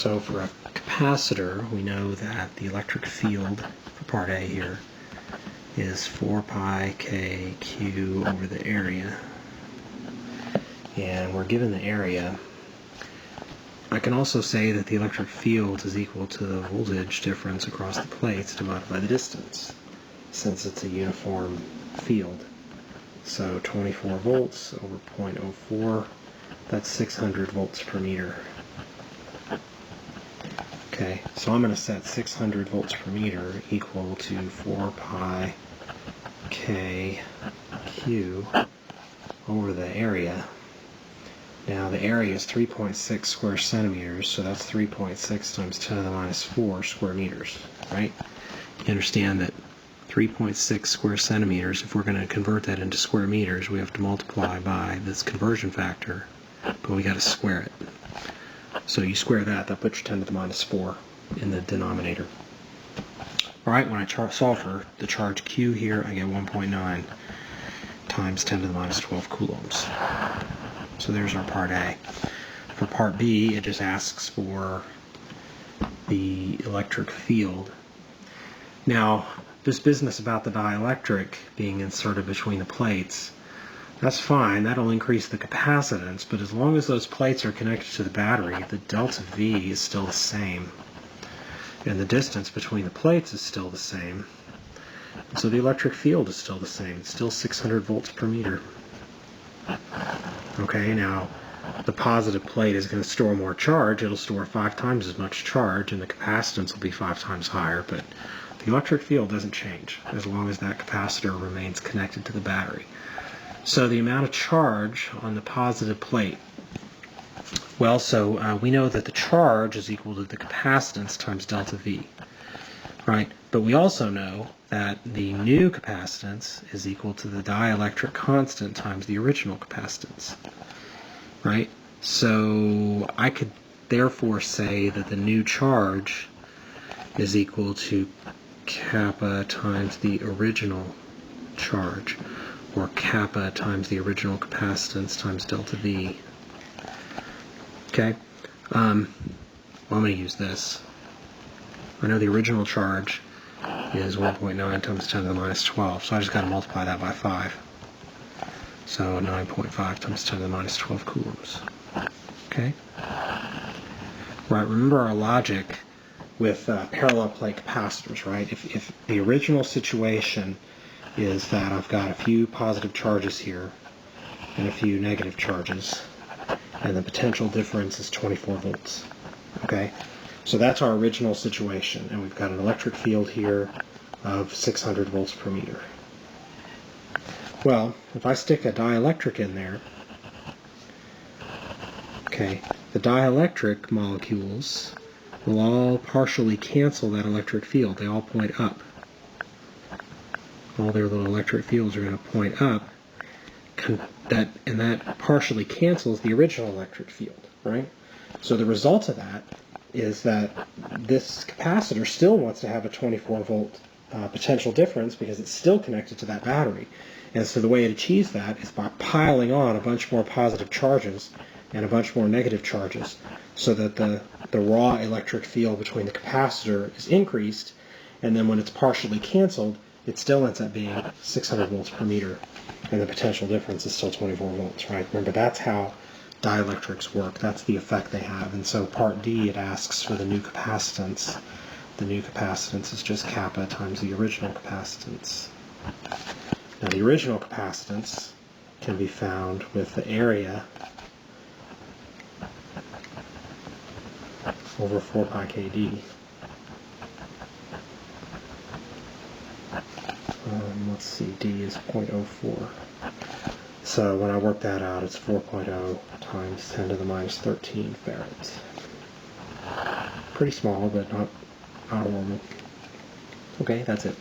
So for a capacitor, we know that the electric field for part A here is 4 pi k q over the area. And we're given the area. I can also say that the electric field is equal to the voltage difference across the plates divided by the distance, since it's a uniform field. So 24 volts over 0.04, that's 600 volts per meter. Okay, so I'm going to set 600 volts per meter equal to 4 pi k q over the area. Now the area is 3.6 square centimeters, so that's 3.6 times 10 to the minus 4 square meters, right? You understand that 3.6 square centimeters, if we're going to convert that into square meters, we have to multiply by this conversion factor, but we got to square it. So you square that, that puts your 10 to the minus 4 in the denominator. Alright, when I solve for the charge Q here, I get 1.9 times 10 to the minus 12 coulombs. So there's our part A. For part B, it just asks for the electric field. Now, this business about the dielectric being inserted between the plates, that's fine, that'll increase the capacitance, but as long as those plates are connected to the battery, the delta V is still the same. And the distance between the plates is still the same. And so the electric field is still the same. It's still 600 volts per meter. Okay, now the positive plate is going to store more charge. It'll store 5 times as much charge, and the capacitance will be 5 times higher, but the electric field doesn't change as long as that capacitor remains connected to the battery. So the amount of charge on the positive plate, well, so we know that the charge is equal to the capacitance times delta V, right? But we also know that the new capacitance is equal to the dielectric constant times the original capacitance, right? So I could therefore say that the new charge is equal to kappa times the original charge, or kappa times the original capacitance times delta V. Okay, well, I'm going to use this. I know the original charge is 1.9 times 10 to the minus 12, so I just got to multiply that by 5. So 9.5 times 10 to the minus 12 coulombs. Okay? Right, remember our logic with parallel plate capacitors, right? If the original situation is that I've got a few positive charges here and a few negative charges, and the potential difference is 24 volts. Okay? So that's our original situation, and we've got an electric field here of 600 volts per meter. Well, if I stick a dielectric in there, okay, the dielectric molecules will all partially cancel that electric field. They all point up. All their little electric fields are going to point up, and that partially cancels the original electric field, right? So the result of that is that this capacitor still wants to have a 24 volt potential difference because it's still connected to that battery. And so the way it achieves that is by piling on a bunch more positive charges and a bunch more negative charges, so that the raw electric field between the capacitor is increased, and then when it's partially canceled, it still ends up being 600 volts per meter, and the potential difference is still 24 volts, right? Remember, that's how dielectrics work. That's the effect they have. And so part D, it asks for the new capacitance. The new capacitance is just kappa times the original capacitance. Now the original capacitance can be found with the area over 4 pi kd. Let's see, D is 0.04. So when I work that out, it's 4.0 times 10 to the minus 13 farads. Pretty small, but not horrible. Okay, that's it.